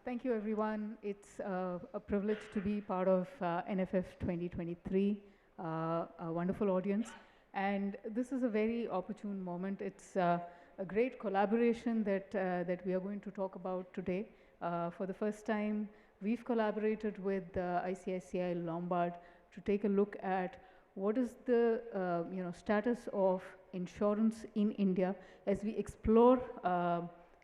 Thank you, everyone. It's a privilege to be part of NFF 2023, a wonderful audience. And this is a very opportune moment. It's a great collaboration that we are going to talk about today. For the first time, we've collaborated with ICICI Lombard to take a look at what is the status of insurance in India as we explore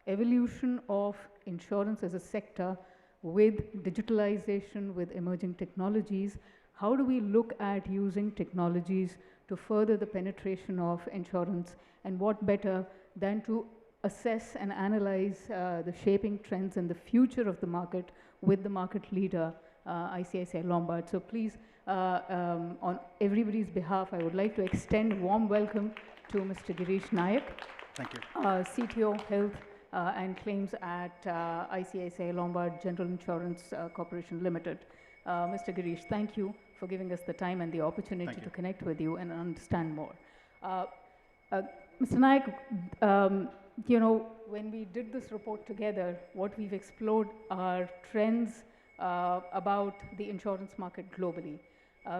evolution of insurance as a sector with digitalization, with emerging technologies. How do we look at using technologies to further the penetration of insurance, and what better than to assess and analyze the shaping trends and the future of the market with the market leader, ICICI Lombard. So please, on everybody's behalf, I would like to extend a warm welcome to Mr. Girish Nayak. Thank you. CTO Health and Claims at ICICI Lombard General Insurance Corporation Limited. Mr. Girish, thank you for giving us the time and the opportunity to connect with you and understand more. Mr. Nayak, when we did this report together, what we've explored are trends about the insurance market globally.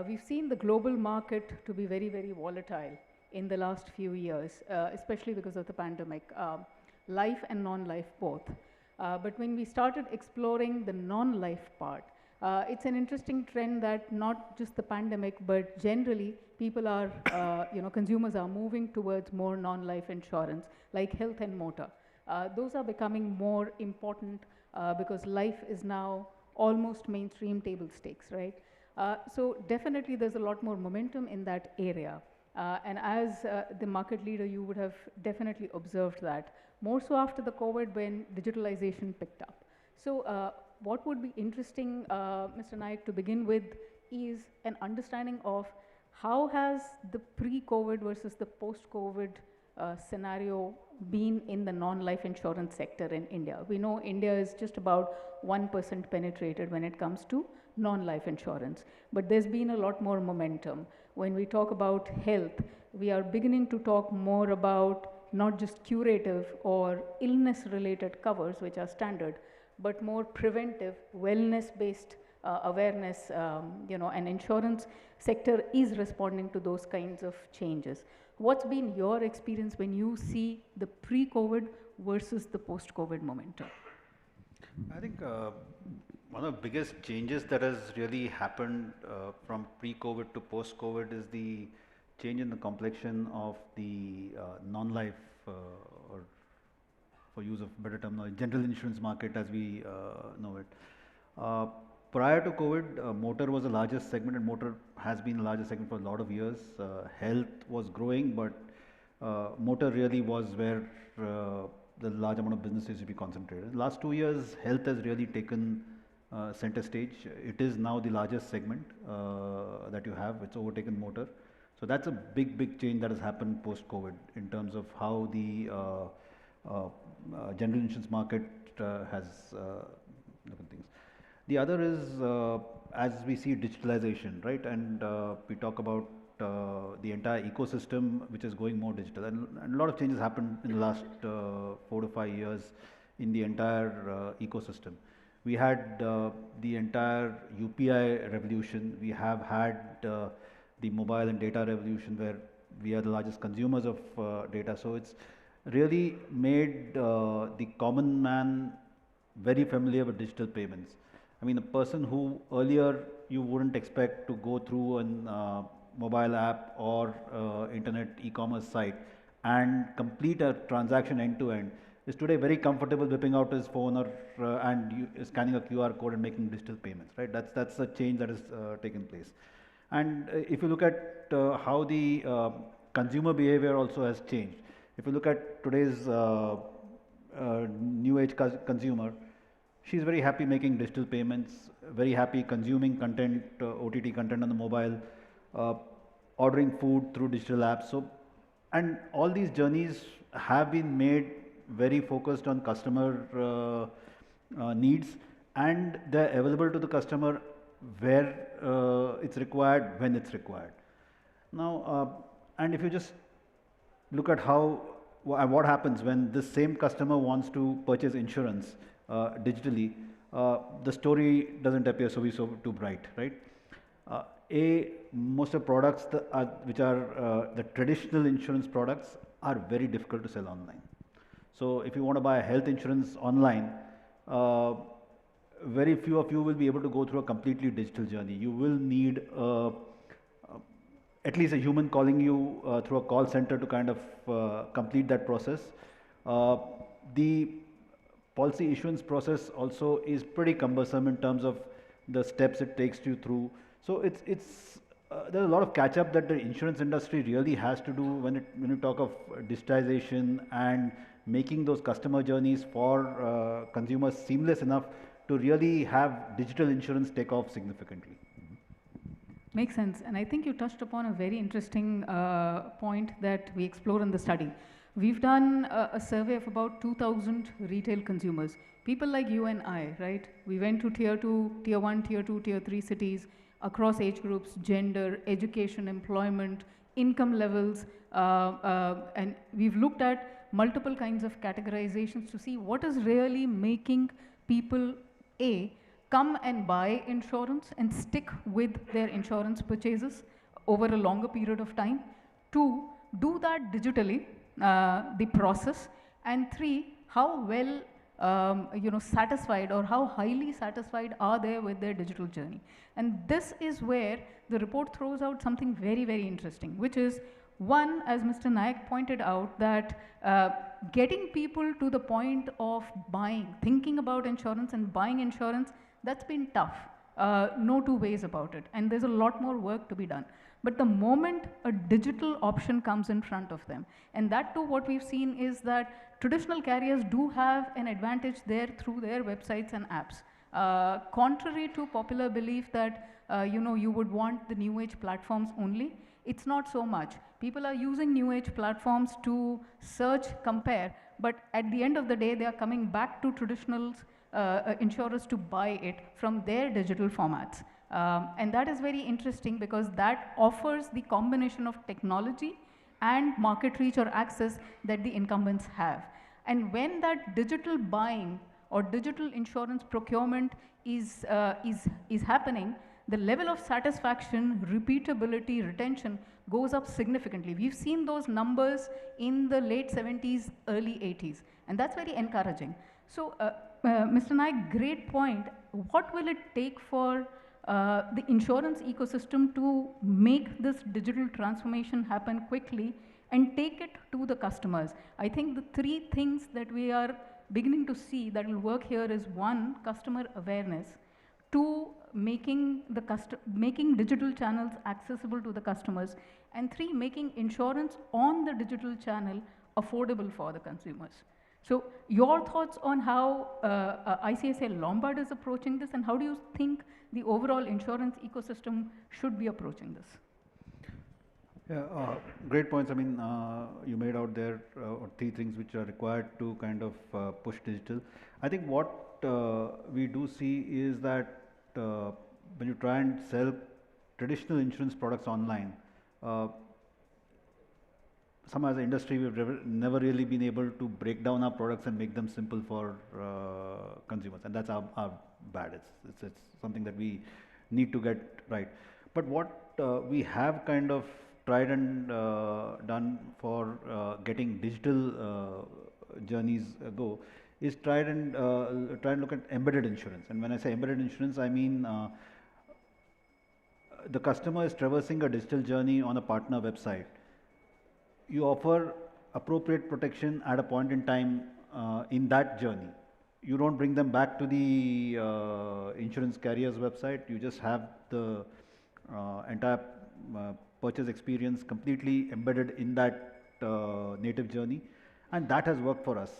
We've seen the global market to be very, very volatile in the last few years, especially because of the pandemic, life and non-life both. But when we started exploring the non-life part, it's an interesting trend that not just the pandemic, but generally people are, consumers are moving towards more non-life insurance, like health and motor. Those are becoming more important because life is now almost mainstream table stakes, right? So definitely there's a lot more momentum in that area. And as the market leader, you would have definitely observed that, more so after the COVID when digitalization picked up. So what would be interesting, Mr. Nayak, to begin with is an understanding of how has the pre-COVID versus the post-COVID scenario been in the non-life insurance sector in India. We know India is just about 1% penetrated when it comes to non-life insurance, but there's been a lot more momentum. When we talk about health, we are beginning to talk more about not just curative or illness-related covers, which are standard, but more preventive, wellness-based awareness, and insurance sector is responding to those kinds of changes. What's been your experience when you see the pre-COVID versus the post-COVID momentum? I think one of the biggest changes that has really happened from pre-COVID to post-COVID is the change in the complexion of the non-life, or for use of better terminology, general insurance market as we know it. Prior to COVID, motor was the largest segment, and motor has been the largest segment for a lot of years. Health was growing, but motor really was where the large amount of business used to be concentrated. In the last 2 years, health has really taken center stage. It is now the largest segment that you have. It's overtaken motor. So that's a big, big change that has happened post-COVID in terms of how the general insurance market has looked at things. The other is as we see digitalization, right? And we talk about the entire ecosystem which is going more digital, and a lot of changes happened in the last 4 to 5 years in the entire ecosystem. We had the entire UPI revolution. We have had the mobile and data revolution, where we are the largest consumers of data. So it's really made the common man very familiar with digital payments. I mean, a person who earlier you wouldn't expect to go through an mobile app or internet e-commerce site and complete a transaction end to end is today very comfortable whipping out his phone or and scanning a QR code and making digital payments, right? That's a change that has taken place. And if you look at how the consumer behavior also has changed, if you look at today's new age consumer, she's very happy making digital payments, very happy consuming content, OTT content on the mobile, ordering food through digital apps. So, and all these journeys have been made very focused on customer needs, and they're available to the customer where it's required, when it's required. Now, and if you just look at how what happens when this same customer wants to purchase insurance digitally, the story doesn't appear so too bright, right? Most of products which are the traditional insurance products are very difficult to sell online. So if you want to buy a health insurance online, uh, very few of you will be able to go through a completely digital journey. You will need at least a human calling you through a call center to kind of complete that process. The policy issuance process also is pretty cumbersome in terms of the steps it takes you through. So there's a lot of catch up that the insurance industry really has to do when you talk of digitization and making those customer journeys for consumers seamless enough to really have digital insurance take off significantly. Makes sense. And I think you touched upon a very interesting point that we explore in the study. We've done a survey of about 2,000 retail consumers, people like you and I, right? We went to tier 2, tier 1, tier 2, tier 3 cities across age groups, gender, education, employment, income levels, and we've looked at multiple kinds of categorizations to see what is really making people, A, come and buy insurance and stick with their insurance purchases over a longer period of time. 2, do that digitally, the process. And 3, how well satisfied or how highly satisfied are they with their digital journey. And this is where the report throws out something very, very interesting, which is one, as Mr. Nayak pointed out, that getting people to the point of buying, thinking about insurance and buying insurance, that's been tough. No two ways about it. And there's a lot more work to be done. But the moment a digital option comes in front of them, and that too what we've seen is that traditional carriers do have an advantage there through their websites and apps. Contrary to popular belief that you would want the new age platforms only, it's not so much. People are using new age platforms to search, compare, but at the end of the day, they are coming back to traditional insurers to buy it from their digital formats. And that is very interesting because that offers the combination of technology and market reach or access that the incumbents have. And when that digital buying or digital insurance procurement is happening, the level of satisfaction, repeatability, retention goes up significantly. We've seen those numbers in the late 70s, early 80s, and that's very encouraging. So, Mr. Nayak, great point. What will it take for the insurance ecosystem to make this digital transformation happen quickly and take it to the customers? I think the 3 things that we are beginning to see that will work here is 1, customer awareness, 2, making digital channels accessible to the customers, and 3, making insurance on the digital channel affordable for the consumers. So your thoughts on how ICICI Lombard is approaching this, and how do you think the overall insurance ecosystem should be approaching this? Yeah, great points. I mean, you made out there 3 things which are required to kind of push digital. I think what we do see is that when you try and sell traditional insurance products online, somehow as an industry we've never really been able to break down our products and make them simple for consumers, and that's our bad. It's something that we need to get right. But what we have kind of tried and done for getting digital journeys go is try and look at embedded insurance. And when I say embedded insurance, I mean the customer is traversing a digital journey on a partner website. You offer appropriate protection at a point in time in that journey. You don't bring them back to the insurance carrier's website. You just have the entire purchase experience completely embedded in that native journey, and that has worked for us.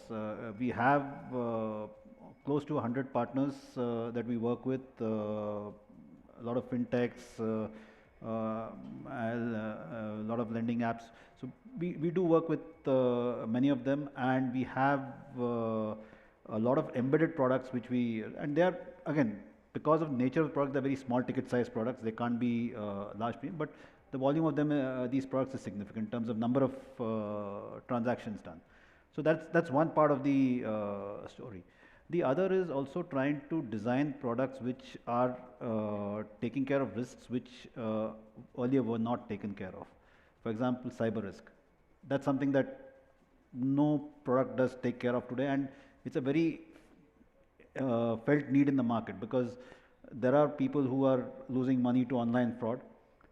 We have close to 100 partners that we work with, a lot of fintechs, a lot of lending apps. So we do work with many of them, and we have a lot of embedded products which and they are, again, because of nature of the product, they're very small ticket size products. They can't be large premium, but the volume of them, these products is significant in terms of number of transactions done. So that's one part of the story. The other is also trying to design products which are taking care of risks which earlier were not taken care of. For example, cyber risk. That's something that no product does take care of today, and it's a very felt need in the market, because there are people who are losing money to online fraud,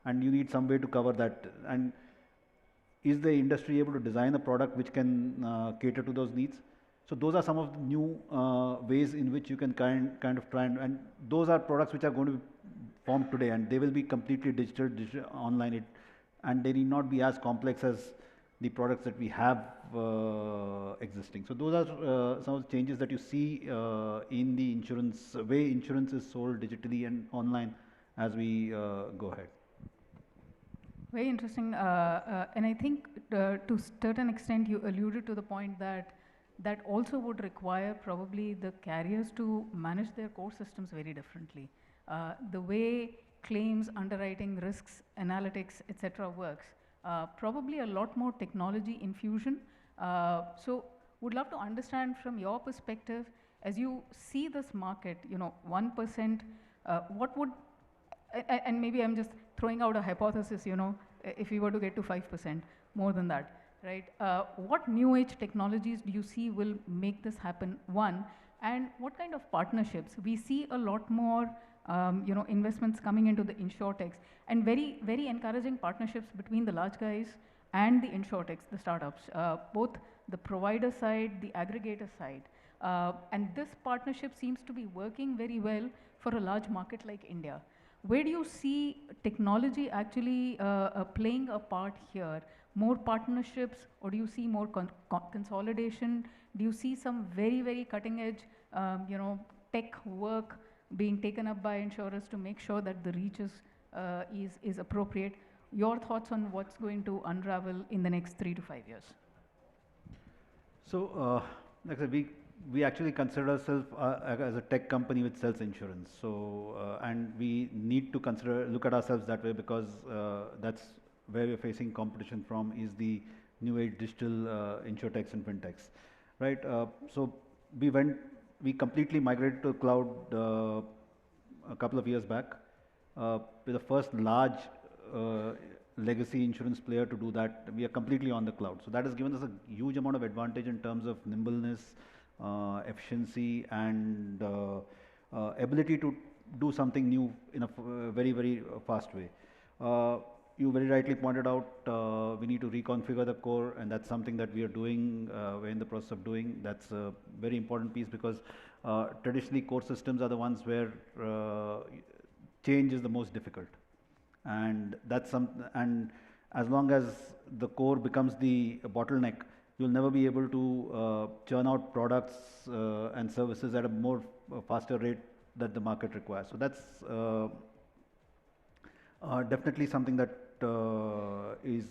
and you need some way to cover that. And is the industry able to design a product which can cater to those needs? So those are some of the new ways in which you can kind of try and those are products which are going to be formed today, and they will be completely digital online, and they need not be as complex as the products that we have existing. So those are some of the changes that you see in the insurance way insurance is sold digitally and online as we go ahead. Very interesting, and I think to a certain extent you alluded to the point that that also would require probably the carriers to manage their core systems very differently. The way claims, underwriting, risks, analytics, etc. works, probably a lot more technology infusion. So would love to understand from your perspective, as you see this market, 1%, what would, and maybe I'm just throwing out a hypothesis, if we were to get to 5%, more than that, right? What new age technologies do you see will make this happen, one, and what kind of partnerships? We see a lot more, investments coming into the insurtechs, and very, very encouraging partnerships between the large guys and the insurtechs, the startups, both the provider side, the aggregator side. And this partnership seems to be working very well for a large market like India. Where do you see technology actually playing a part here? More partnerships, or do you see more consolidation? Do you see some very, very cutting edge, tech work being taken up by insurers to make sure that the reach is appropriate? Your thoughts on what's going to unravel in the next 3 to 5 years? So, like I said, we actually consider ourselves as a tech company which sells insurance. So, and we need to look at ourselves that way, because that's where we're facing competition from, is the new age digital insurtechs and fintechs, right? So we completely migrated to the cloud a couple of years back. We're the first large legacy insurance player to do that. We are completely on the cloud. So that has given us a huge amount of advantage in terms of nimbleness, efficiency, and ability to do something new in a very, very fast way. You very rightly pointed out we need to reconfigure the core, and that's something that we are doing, we're in the process of doing. That's a very important piece, because traditionally core systems are the ones where change is the most difficult. And and as long as the core becomes the bottleneck, you'll never be able to churn out products and services at a more faster rate that the market requires. So that's definitely something that is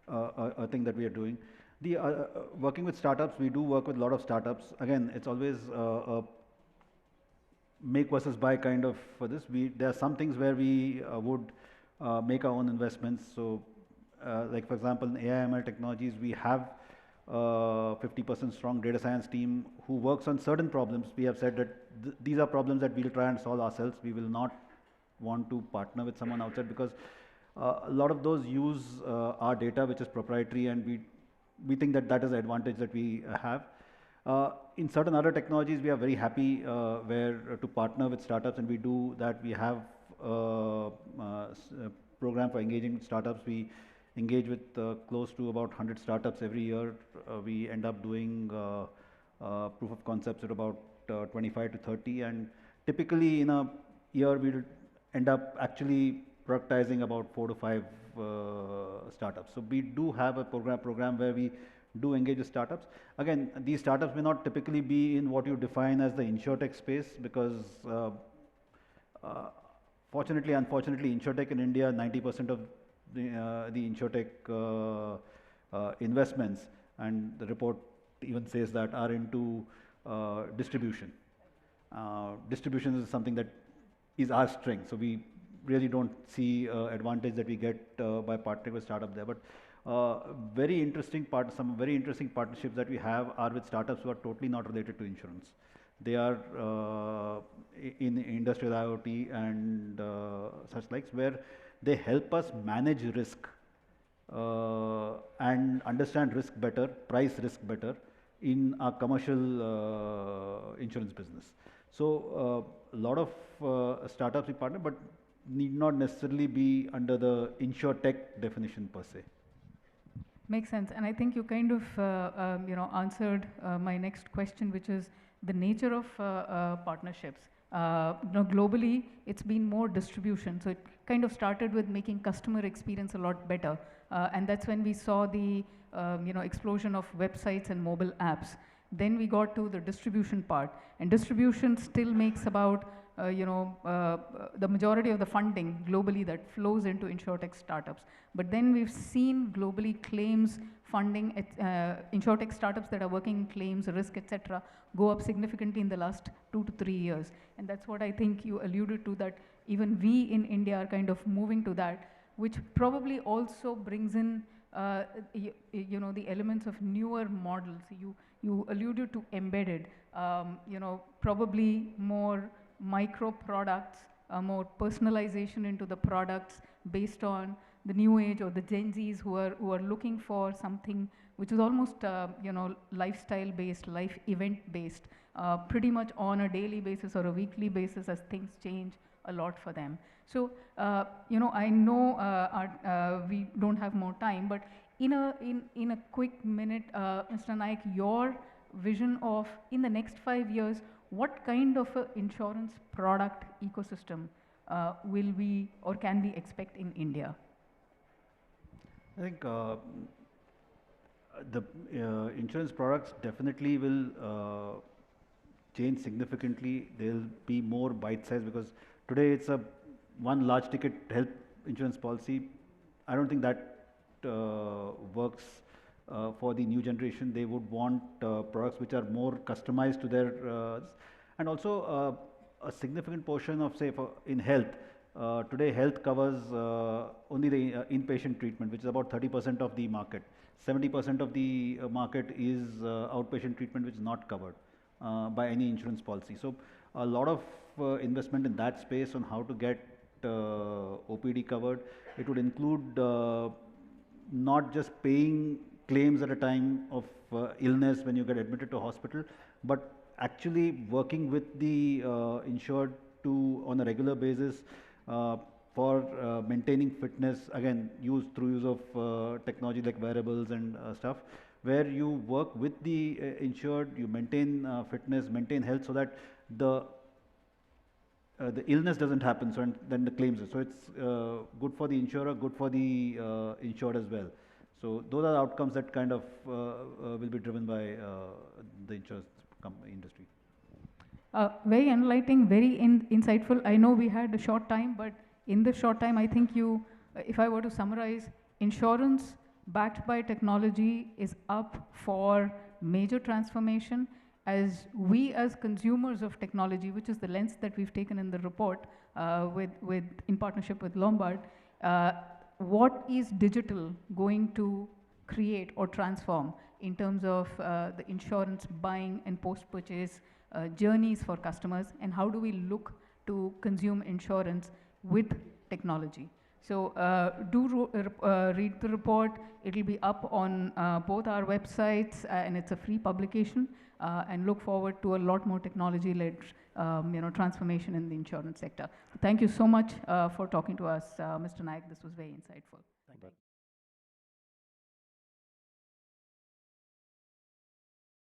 a thing that we are doing. Working with startups, we do work with a lot of startups. Again, it's always a make versus buy kind of for this. There are some things where we would make our own investments. So, like for example, in AI/ML technologies, we have 50% strong data science team who works on certain problems. We have said that these are problems that we'll try and solve ourselves. We will not want to partner with someone outside, because a lot of those use our data, which is proprietary, and we think that that is the advantage that we have. In certain other technologies, we are very happy to partner with startups, and we do that. We have a program for engaging with startups. We engage with close to about 100 startups every year. We end up doing proof of concepts at about 25 to 30, and typically in a year we end up actually productizing about 4 to 5 startups. So we do have a program where we do engage with startups. Again, these startups may not typically be in what you define as the insurtech space, because fortunately, unfortunately, insurtech in India, 90% of the insurtech investments, and the report even says that, are into distribution. Distribution is something that is our strength. So we really don't see advantage that we get by partnering with startup there. But some very interesting partnerships that we have are with startups who are totally not related to insurance. They are in industrial IoT and such likes, where they help us manage risk and understand risk better, price risk better in our commercial insurance business. So a lot of startups we partner, but need not necessarily be under the InsurTech definition per se. Makes sense. And I think you kind of answered my next question, which is the nature of partnerships. Globally, it's been more distribution. So it kind of started with making customer experience a lot better. And that's when we saw the explosion of websites and mobile apps. Then we got to the distribution part. And distribution still makes about the majority of the funding globally that flows into InsurTech startups. But then we've seen globally claims funding, InsurTech startups that are working in claims, risk, etc., go up significantly in the last 2 to 3 years. And that's what I think you alluded to, that even we in India are kind of moving to that, which probably also brings in the elements of newer models. You alluded to embedded, probably more micro products, more personalization into the products based on the new age or the Gen Zs who are looking for something which is almost lifestyle based, life event based, pretty much on a daily basis or a weekly basis as things change a lot for them. So I know we don't have more time, but in a quick minute, Mr. Nayak, your vision of in the next 5 years, what kind of a insurance product ecosystem will we or can we expect in India? I think the insurance products definitely will change significantly. They'll be more bite-sized, because today it's a one large ticket health insurance policy. I don't think that works for the new generation. They would want products which are more customized to their and also a significant portion of, say, in health. Today health covers only the inpatient treatment, which is about 30% of the market. 70% of the market is outpatient treatment, which is not covered by any insurance policy. So a lot of investment in that space on how to get OPD covered. It would include not just paying claims at a time of illness when you get admitted to hospital, but actually working with the insured to on a regular basis for maintaining fitness, again through use of technology like wearables and stuff, where you work with the insured, you maintain fitness, maintain health, so that the illness doesn't happen, so then the claims. So it's good for the insurer, good for the insured as well. So those are outcomes that kind of will be driven by the insurance industry. Very enlightening, very insightful. I know we had a short time, but in this short time, I think you, if I were to summarize, insurance backed by technology is up for major transformation. As we as consumers of technology, which is the lens that we've taken in the report in partnership with Lombard, what is digital going to create or transform in terms of the insurance buying and post-purchase journeys for customers, and how do we look to consume insurance with technology? So do read the report. It'll be up on both our websites, and it's a free publication, and look forward to a lot more technology-led transformation in the insurance sector. Thank you so much for talking to us, Mr. Nayak. This was very insightful. Thank you.